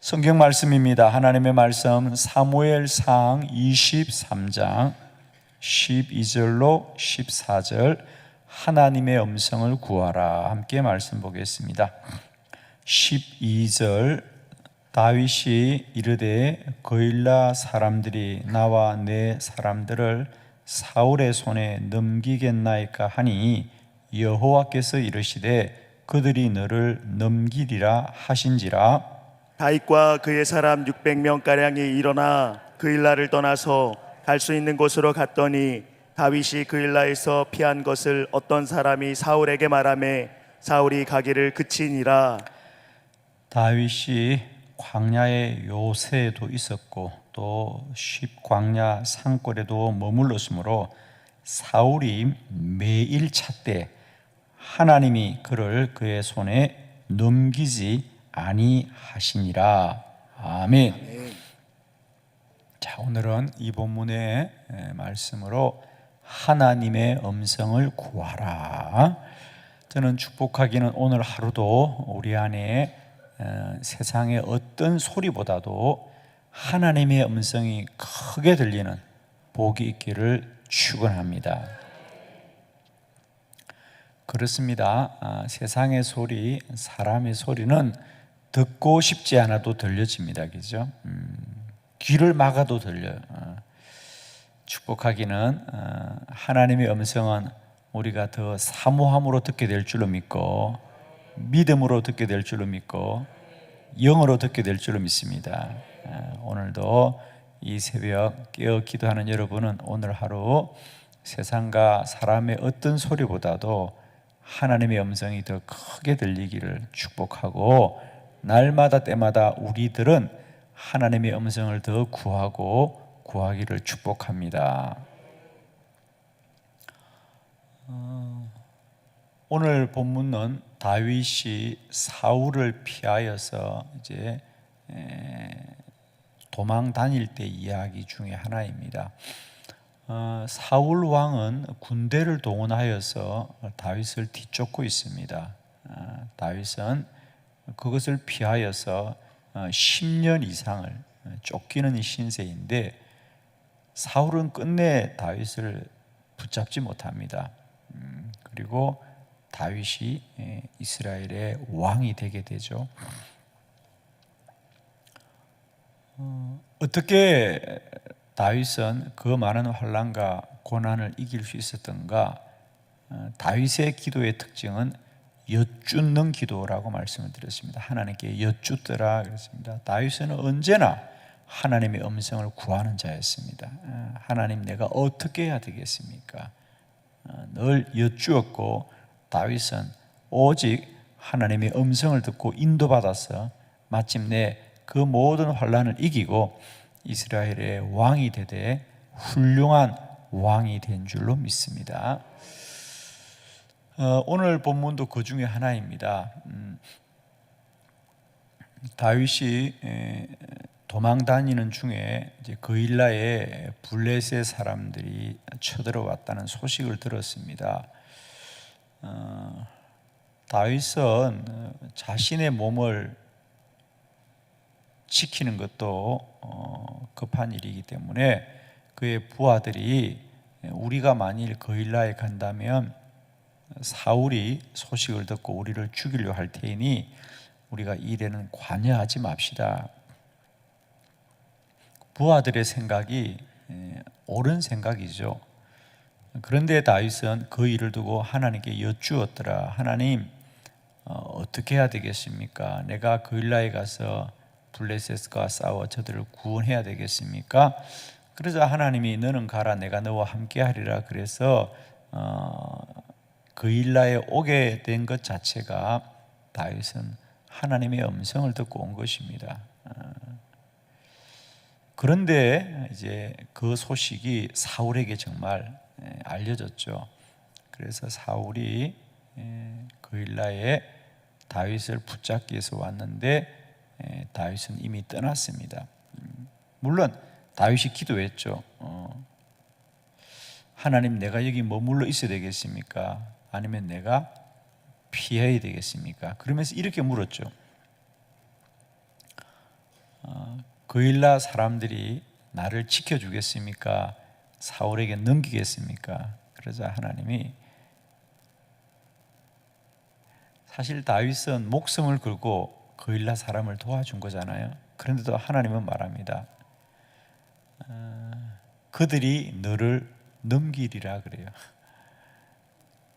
성경 말씀입니다. 하나님의 말씀 사무엘상 23장 12절로 14절 하나님의 음성을 구하라 함께 말씀 보겠습니다. 12절 다윗이 이르되 거일라 사람들이 나와 내 사람들을 사울의 손에 넘기겠나이까 하니 여호와께서 이르시되 그들이 너를 넘기리라 하신지라. 다윗과 그의 사람 600명가량이 일어나 그일라를 떠나서 갈 수 있는 곳으로 갔더니 다윗이 그일라에서 피한 것을 어떤 사람이 사울에게 말하매 사울이 가기를 그치니라. 다윗이 광야의 요새에도 있었고 또 십광야 산골에도 머물렀으므로 사울이 매일 찾되 하나님이 그를 그의 손에 넘기지 아니하시니라. 아멘. 자, 오늘은 이 본문의 말씀으로 하나님의 음성을 구하라. 저는 축복하기는 오늘 하루도 우리 안에 세상의 어떤 소리보다도 하나님의 음성이 크게 들리는 복이 있기를 축원합니다. 그렇습니다. 세상의 소리, 사람의 소리는 듣고 싶지 않아도 들려집니다. 그죠? 귀를 막아도 들려요. 축복하기는 하나님의 음성은 우리가 더 사모함으로 듣게 될 줄로 믿고 믿음으로 듣게 될 줄로 믿고 영으로 듣게 될 줄로 믿습니다. 오늘도 이 새벽 깨어 기도하는 여러분은 오늘 하루 세상과 사람의 어떤 소리보다도 하나님의 음성이 더 크게 들리기를 축복하고, 날마다 때마다 우리들은 하나님의 음성을 더 구하고 구하기를 축복합니다. 오늘 본문은 다윗이 사울을 피하여서 이제 도망 다닐 때 이야기 중에 하나입니다. 사울 왕은 군대를 동원하여서 다윗을 뒤쫓고 있습니다. 다윗은 그것을 피하여서 10년 이상을 쫓기는 신세인데 사울은 끝내 다윗을 붙잡지 못합니다. 그리고 다윗이 이스라엘의 왕이 되게 되죠. 어떻게 다윗은 그 많은 환난과 고난을 이길 수 있었던가? 다윗의 기도의 특징은 여쭙는 기도라고 말씀을 드렸습니다. 하나님께 여쭙더라 그랬습니다. 다윗은 언제나 하나님의 음성을 구하는 자였습니다. 하나님, 내가 어떻게 해야 되겠습니까? 늘 여쭈었고 다윗은 오직 하나님의 음성을 듣고 인도받아서 마침내 그 모든 환난을 이기고 이스라엘의 왕이 되되 훌륭한 왕이 된 줄로 믿습니다. 오늘 본문도 그 중에 하나입니다. 다윗이 도망 다니는 중에 이제 그일라에 블레셋 사람들이 쳐들어왔다는 소식을 들었습니다. 다윗은 자신의 몸을 지키는 것도 급한 일이기 때문에 그의 부하들이 우리가 만일 그일라에 간다면 사울이 소식을 듣고 우리를 죽이려 할 테니 우리가 이 일에는 관여하지 맙시다. 부하들의 생각이 옳은 생각이죠. 그런데 다윗은 그 일을 두고 하나님께 여쭈었더라. 하나님, 어떻게 해야 되겠습니까? 내가 그일라에 가서 블레셋과 싸워 저들을 구원해야 되겠습니까? 그러자 하나님이 너는 가라, 내가 너와 함께 하리라. 그래서 그일라에 오게 된 것 자체가 다윗은 하나님의 음성을 듣고 온 것입니다. 그런데 이제 그 소식이 사울에게 정말 알려졌죠. 그래서 사울이 그일라에 다윗을 붙잡기 위해서 왔는데 다윗은 이미 떠났습니다. 물론 다윗이 기도했죠. 하나님, 내가 여기 머물러 있어야 되겠습니까? 아니면 내가 피해야 되겠습니까? 그러면서 이렇게 물었죠. 그일라 사람들이 나를 지켜주겠습니까? 사울에게 넘기겠습니까? 그러자 하나님이, 사실 다윗은 목숨을 걸고 그일라 사람을 도와준 거잖아요. 그런데도 하나님은 말합니다. 그들이 너를 넘기리라 그래요.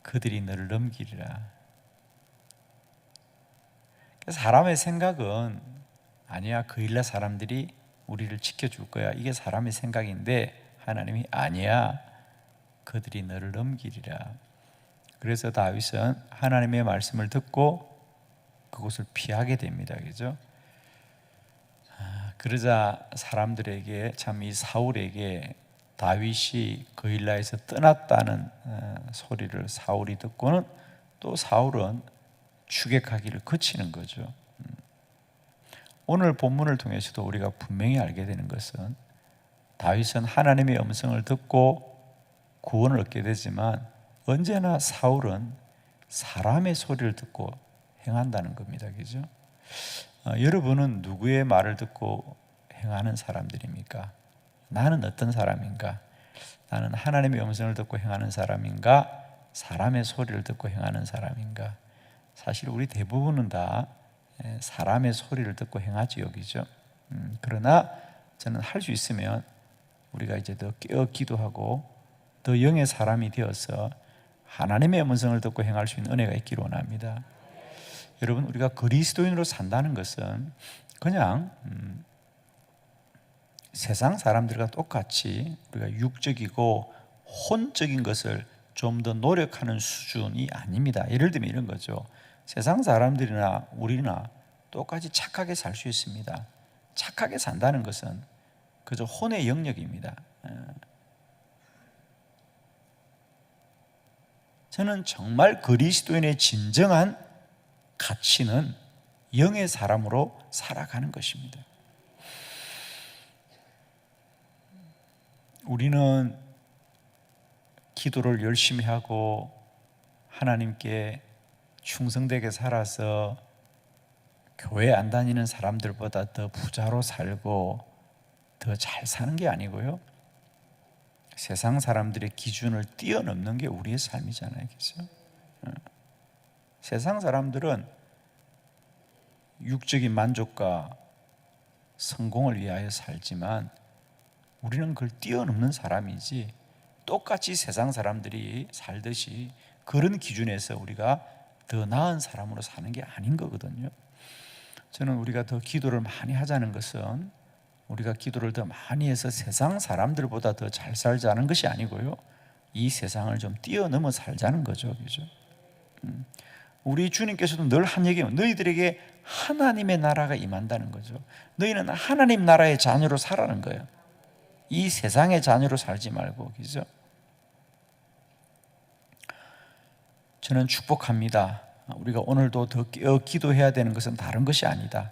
그들이 너를 넘기리라. 사람의 생각은 아니야, 그일라 사람들이 우리를 지켜줄 거야, 이게 사람의 생각인데 하나님이 아니야, 그들이 너를 넘기리라. 그래서 다윗은 하나님의 말씀을 듣고 그곳을 피하게 됩니다. 그죠? 그러자 사람들에게, 참 이 사울에게 다윗이 그일라에서 떠났다는 소리를 사울이 듣고는 또 사울은 추격하기를 그치는 거죠. 오늘 본문을 통해서도 우리가 분명히 알게 되는 것은, 다윗은 하나님의 음성을 듣고 구원을 얻게 되지만 언제나 사울은 사람의 소리를 듣고 행한다는 겁니다. 그죠? 여러분은 누구의 말을 듣고 행하는 사람들입니까? 나는 어떤 사람인가? 나는 하나님의 음성을 듣고 행하는 사람인가? 사람의 소리를 듣고 행하는 사람인가? 사실 우리 대부분은 다 사람의 소리를 듣고 행하지요. 그죠? 그러나 저는 할 수 있으면 우리가 이제 더 깨어 기도하고 더 영의 사람이 되어서 하나님의 음성을 듣고 행할 수 있는 은혜가 있기를 원합니다. 여러분, 우리가 그리스도인으로 산다는 것은 그냥 세상 사람들과 똑같이 우리가 육적이고 혼적인 것을 좀 더 노력하는 수준이 아닙니다. 예를 들면 이런 거죠. 세상 사람들이나 우리나 똑같이 착하게 살 수 있습니다. 착하게 산다는 것은 그저 혼의 영역입니다. 저는 정말 그리스도인의 진정한 가치는 영의 사람으로 살아가는 것입니다. 우리는 기도를 열심히 하고 하나님께 충성되게 살아서 교회 안 다니는 사람들보다 더 부자로 살고 더 잘 사는 게 아니고요, 세상 사람들의 기준을 뛰어넘는 게 우리의 삶이잖아요. 그렇죠? 세상 사람들은 육적인 만족과 성공을 위하여 살지만 우리는 그걸 뛰어넘는 사람이지, 똑같이 세상 사람들이 살듯이 그런 기준에서 우리가 더 나은 사람으로 사는 게 아닌 거거든요. 저는 우리가 더 기도를 많이 하자는 것은 우리가 기도를 더 많이 해서 세상 사람들보다 더 잘 살자는 것이 아니고요, 이 세상을 좀 뛰어넘어 살자는 거죠. 그죠? 우리 주님께서도 늘 한 얘기예요. 너희들에게 하나님의 나라가 임한다는 거죠. 너희는 하나님 나라의 자녀로 살라는 거예요. 이 세상의 자녀로 살지 말고. 그죠? 저는 축복합니다. 우리가 오늘도 더 깨어 기도해야 되는 것은 다른 것이 아니다.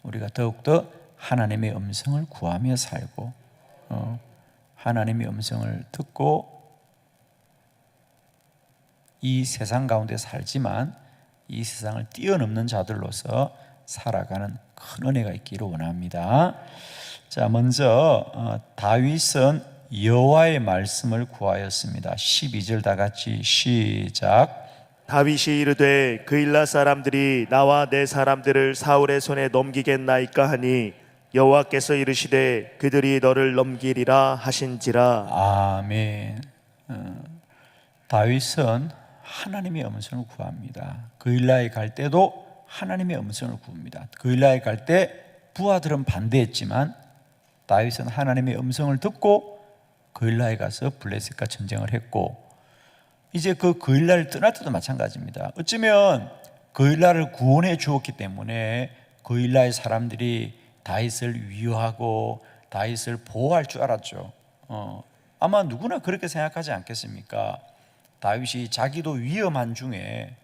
우리가 더욱더 하나님의 음성을 구하며 살고 하나님의 음성을 듣고 이 세상 가운데 살지만 이 세상을 뛰어넘는 자들로서 살아가는 큰 은혜가 있기를 원합니다. 자, 먼저 다윗은 여호와의 말씀을 구하였습니다. 12절 다 같이 시작. 다윗이 이르되 그일라 사람들이 나와 내 사람들을 사울의 손에 넘기겠나이까 하니 여호와께서 이르시되 그들이 너를 넘기리라 하신지라. 아멘. 다윗은 하나님의 음성을 구합니다. 그일라에 갈 때도 하나님의 음성을 구합니다. 그일라에 갈 때 부하들은 반대했지만 다윗은 하나님의 음성을 듣고 그일라에 가서 블레셋과 전쟁을 했고, 이제 그 그일라를 떠날 때도 마찬가지입니다. 어쩌면 그일라를 구원해 주었기 때문에 그일라의 사람들이 다윗을 위로하고 다윗을 보호할 줄 알았죠. 아마 누구나 그렇게 생각하지 않겠습니까? 다윗이 자기도 위험한 중인데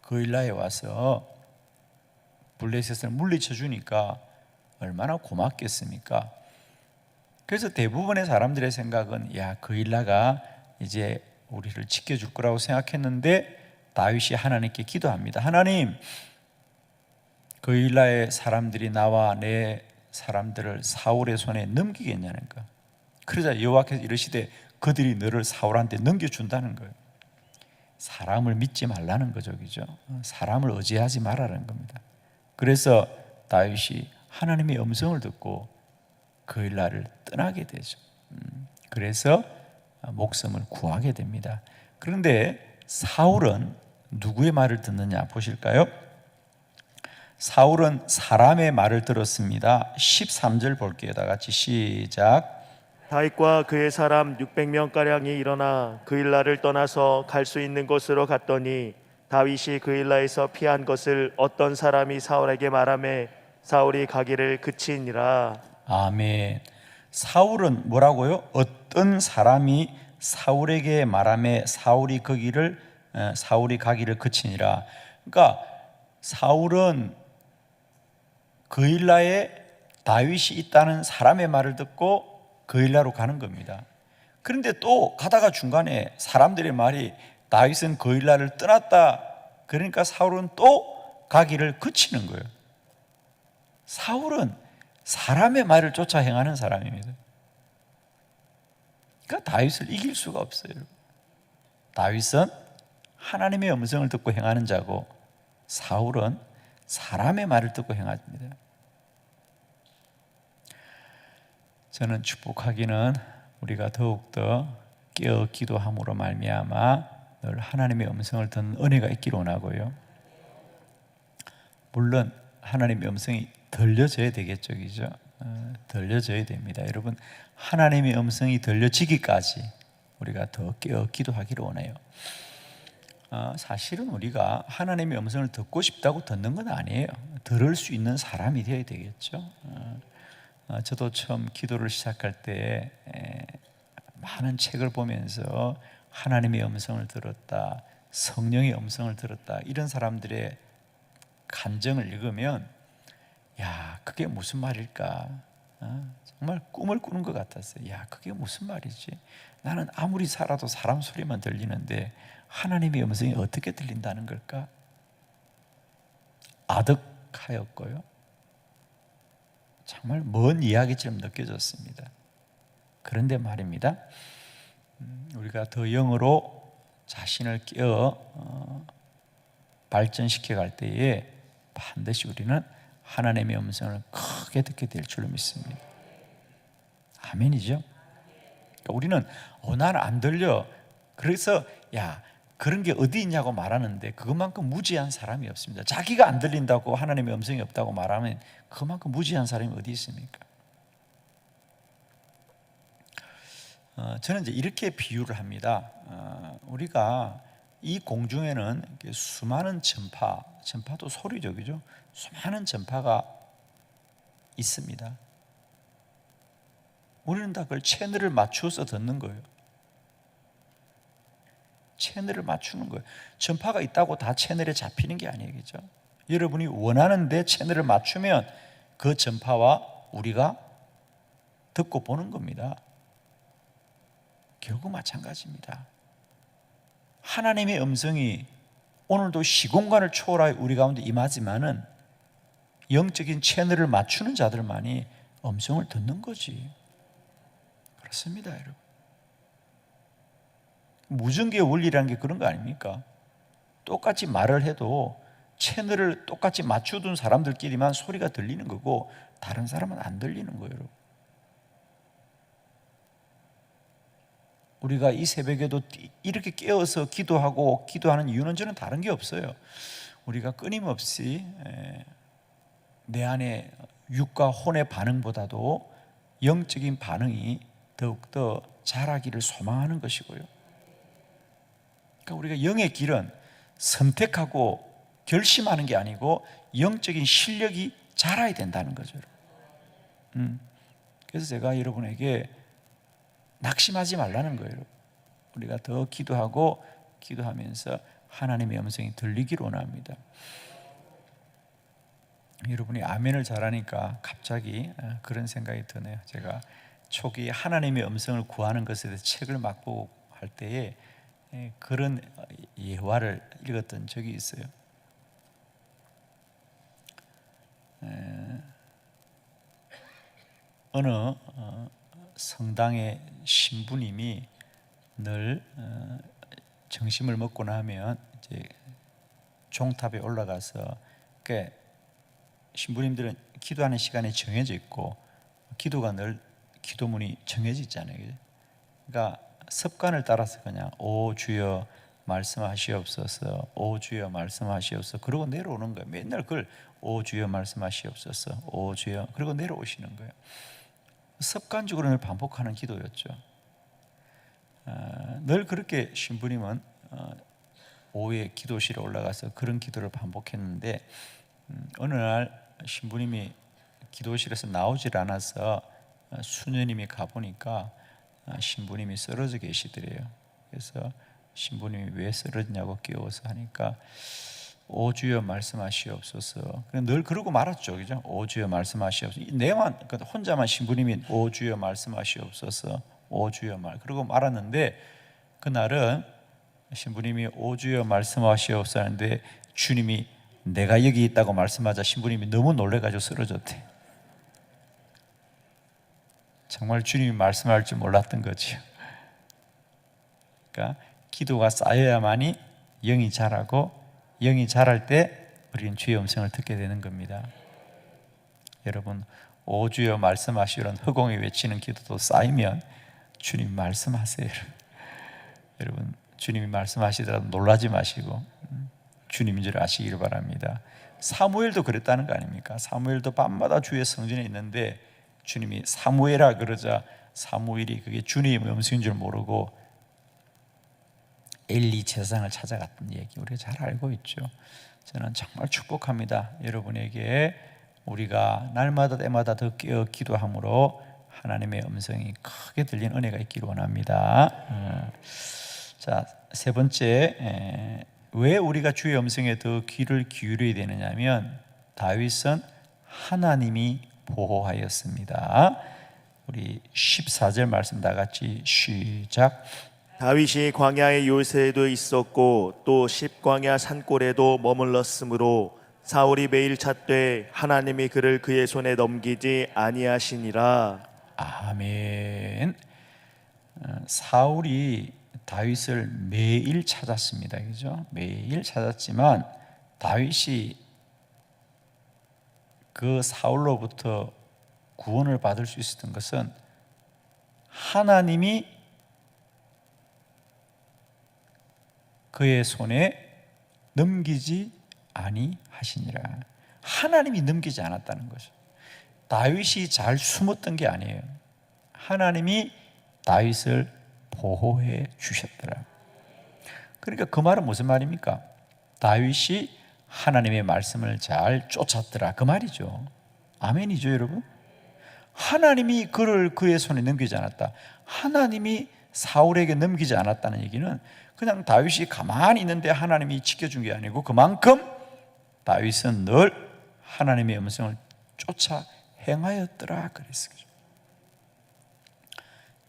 그일라에 와서 블레셋을 물리쳐 주니까 얼마나 고맙겠습니까? 그래서 대부분의 사람들의 생각은 야, 그일라가 이제 우리를 지켜줄 거라고 생각했는데 다윗이 하나님께 기도합니다. 하나님, 그일라의 사람들이 나와 내 사람들을 사울의 손에 넘기겠냐는 거. 그러자 여호와께서 이르시되 그들이 너를 사울한테 넘겨준다는 거예요. 사람을 믿지 말라는 거죠, 그죠? 사람을 의지하지 말라는 겁니다. 그래서 다윗이 하나님의 음성을 듣고 그일라를 떠나게 되죠. 그래서 목숨을 구하게 됩니다. 그런데 사울은 누구의 말을 듣느냐 보실까요? 사울은 사람의 말을 들었습니다. 13절 볼게요. 다 같이 시작. 다윗과 그의 사람 600명가량이 일어나 그일라를 떠나서 갈 수 있는 곳으로 갔더니 다윗이 그일라에서 피한 것을 어떤 사람이 사울에게 말하매 사울이 가기를 그치니라. 아멘. 사울은 뭐라고요? 어떤 사람이 사울에게 말하며 사울이 가기를 그치니라. 그러니까 사울은 그일라에 다윗이 있다는 사람의 말을 듣고 그일라로 가는 겁니다. 그런데 또 가다가 중간에 사람들의 말이 다윗은 그일라를 떠났다. 그러니까 사울은 또 가기를 그치는 거예요. 사울은 사람의 말을 쫓아 행하는 사람입니다. 그러니까 다윗을 이길 수가 없어요. 다윗은 하나님의 음성을 듣고 행하는 자고 사울은 사람의 말을 듣고 행합니다. 저는 축복하기는 우리가 더욱더 깨어 기도함으로 말미암아 늘 하나님의 음성을 듣는 은혜가 있기를 원하고요. 물론 하나님의 음성이 들려져야 되겠죠, 그죠? 들려져야 됩니다. 여러분, 하나님의 음성이 들려지기까지 우리가 더 깨어 기도하기를 원해요. 사실은 우리가 하나님의 음성을 듣고 싶다고 듣는 건 아니에요. 들을 수 있는 사람이 되어야 되겠죠. 저도 처음 기도를 시작할 때 많은 책을 보면서 하나님의 음성을 들었다, 성령의 음성을 들었다, 이런 사람들의 간증을 읽으면 야, 그게 무슨 말일까? 정말 꿈을 꾸는 것 같았어요. 야, 그게 무슨 말이지? 나는 아무리 살아도 사람 소리만 들리는데 하나님의 음성이 어떻게 들린다는 걸까? 아득하였고요. 정말 먼 이야기처럼 느껴졌습니다. 그런데 말입니다, 우리가 더 영으로 자신을 깨어 발전시켜 갈 때에 반드시 우리는 하나님의 음성을 크게 듣게 될 줄로 믿습니다. 아멘이죠? 그러니까 우리는 나는 안 들려. 그래서 야, 그런 게 어디 있냐고 말하는데 그것만큼 무지한 사람이 없습니다. 자기가 안 들린다고 하나님의 음성이 없다고 말하면 그만큼 무지한 사람이 어디 있습니까? 저는 이제 이렇게 비유를 합니다. 우리가 이 공중에는 수많은 전파도 소리죠, 그죠? 수많은 전파가 있습니다. 우리는 다 그걸 채널을 맞추어서 듣는 거예요. 채널을 맞추는 거예요. 전파가 있다고 다 채널에 잡히는 게 아니에요, 그죠? 여러분이 원하는데 채널을 맞추면 그 전파와 우리가 듣고 보는 겁니다. 결국 마찬가지입니다. 하나님의 음성이 오늘도 시공간을 초월하여 우리 가운데 임하지만은 영적인 채널을 맞추는 자들만이 음성을 듣는 거지. 그렇습니다, 여러분. 무전기의 원리라는 게 그런 거 아닙니까? 똑같이 말을 해도 채널을 똑같이 맞춰둔 사람들끼리만 소리가 들리는 거고 다른 사람은 안 들리는 거예요, 여러분. 우리가 이 새벽에도 이렇게 깨어서 기도하는 이유는 저는 다른 게 없어요. 우리가 끊임없이 내 안에 육과 혼의 반응보다도 영적인 반응이 더욱더 자라기를 소망하는 것이고요. 그러니까 우리가 영의 길은 선택하고 결심하는 게 아니고 영적인 실력이 자라야 된다는 거죠. 그래서 제가 여러분에게 낙심하지 말라는 거예요. 우리가 더 기도하면서 하나님의 음성이 들리기를 원합니다. 여러분이 아멘을 잘하니까 갑자기 그런 생각이 드네요. 제가 초기 하나님의 음성을 구하는 것에 대해서 책을 맛보고 할 때에 그런 예화를 읽었던 적이 있어요. 어느 성당의 신부님이 늘 점심을 먹고 나면 이제 종탑에 올라가서, 그러니까 신부님들은 기도하는 시간이 정해져 있고 기도가 늘 기도문이 정해져 있잖아요. 그러니까 습관을 따라서 그냥 오 주여 말씀하시옵소서, 오 주여 말씀하시옵소서, 그러고 내려오는 거예요. 맨날 그걸 오 주여 말씀하시옵소서, 오 주여, 그리고 내려오시는 거예요. 습관적으로 늘 반복하는 기도였죠. 늘 그렇게 신부님은 오후에 기도실에 올라가서 그런 기도를 반복했는데, 어느 날 신부님이 기도실에서 나오질 않아서 수녀님이 가보니까 신부님이 쓰러져 계시더래요. 그래서 신부님이 왜 쓰러졌냐고 깨워서 하니까 오 주여 말씀하시옵소서. 늘 그러고 말았죠, 그죠? 오 주여 말씀하시옵소서. 내만 혼자만 신부님이 오 주여 말씀하시옵소서, 오 주여 그러고 말았는데, 그날은 신부님이 오 주여 말씀하시옵소서 하는데 주님이 내가 여기 있다고 말씀하자 신부님이 너무 놀래가지고 쓰러졌대. 정말 주님이 말씀할 줄 몰랐던 거죠. 그러니까 기도가 쌓여야만이 영이 자라고, 영이 자랄 때 우리는 주의 음성을 듣게 되는 겁니다. 여러분, 오 주여 말씀하시오는 허공에 외치는 기도도 쌓이면 주님 말씀하세요. 여러분, 주님이 말씀하시더라도 놀라지 마시고 주님인 줄 아시기를 바랍니다. 사무엘도 그랬다는 거 아닙니까? 사무엘도 밤마다 주의 성전에 있는데 주님이 사무엘아 그러자 사무엘이 그게 주님의 음성인 줄 모르고 엘리 제사장을 찾아갔던 얘기 우리가 잘 알고 있죠. 저는 정말 축복합니다. 여러분에게 우리가 날마다 때마다 더 깨어 기도함으로 하나님의 음성이 크게 들린 은혜가 있기를 원합니다. 자, 세 번째, 왜 우리가 주의 음성에 더 귀를 기울여야 되느냐면 다윗은 하나님이 보호하였습니다. 우리 14절 말씀 다 같이 시작. 다윗이 광야의 요새에도 있었고 또 십광야 산골에도 머물렀으므로 사울이 매일 찾되 하나님이 그를 그의 손에 넘기지 아니하시니라. 아멘. 사울이 다윗을 매일 찾았습니다. 그죠? 매일 찾았지만 다윗이 그 사울로부터 구원을 받을 수 있었던 것은 하나님이 그의 손에 넘기지 아니하시니라. 하나님이 넘기지 않았다는 거죠. 다윗이 잘 숨었던 게 아니에요. 하나님이 다윗을 보호해 주셨더라. 그러니까 그 말은 무슨 말입니까? 다윗이 하나님의 말씀을 잘 쫓았더라, 그 말이죠. 아멘이죠, 여러분? 하나님이 그를 그의 손에 넘기지 않았다. 하나님이 사울에게 넘기지 않았다는 얘기는 그냥 다윗이 가만히 있는데 하나님이 지켜준 게 아니고 그만큼 다윗은 늘 하나님의 음성을 쫓아 행하였더라 그랬어요.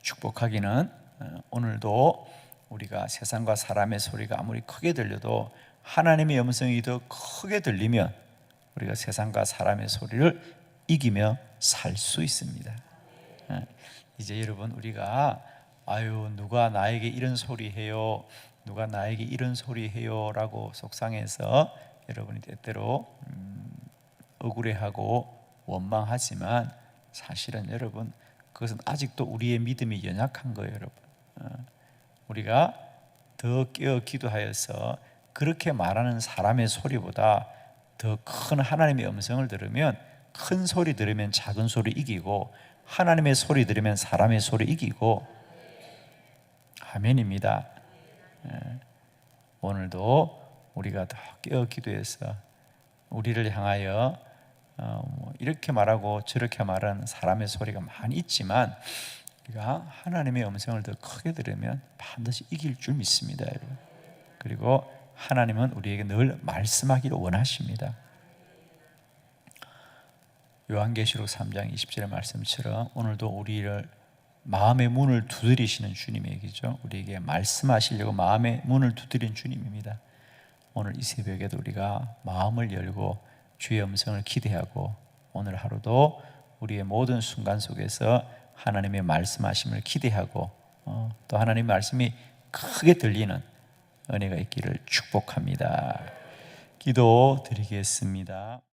축복하기는 오늘도 우리가 세상과 사람의 소리가 아무리 크게 들려도 하나님의 음성이 더 크게 들리면 우리가 세상과 사람의 소리를 이기며 살 수 있습니다. 이제 여러분, 우리가 아유 누가 나에게 이런 소리 해요, 누가 나에게 이런 소리 해요 라고 속상해서 여러분이 때때로 억울해하고 원망하지만 사실은 여러분 그것은 아직도 우리의 믿음이 연약한 거예요. 여러분, 우리가 더 깨어 기도하여서 그렇게 말하는 사람의 소리보다 더 큰 하나님의 음성을 들으면, 큰 소리 들으면 작은 소리 이기고 하나님의 소리 들으면 사람의 소리 이기고. 아멘입니다. 오늘도 우리가 더 깨어 기도해서 우리를 향하여 이렇게 말하고 저렇게 말하는 사람의 소리가 많이 있지만 우리가 하나님의 음성을 더 크게 들으면 반드시 이길 줄 믿습니다, 여러분. 그리고 하나님은 우리에게 늘 말씀하기를 원하십니다. 요한계시록 3장 20절의 말씀처럼 오늘도 우리를 마음의 문을 두드리시는 주님의 얘기죠. 우리에게 말씀하시려고 마음의 문을 두드린 주님입니다. 오늘 이 새벽에도 우리가 마음을 열고 주의 음성을 기대하고 오늘 하루도 우리의 모든 순간 속에서 하나님의 말씀하심을 기대하고 또 하나님의 말씀이 크게 들리는 은혜가 있기를 축복합니다. 기도 드리겠습니다.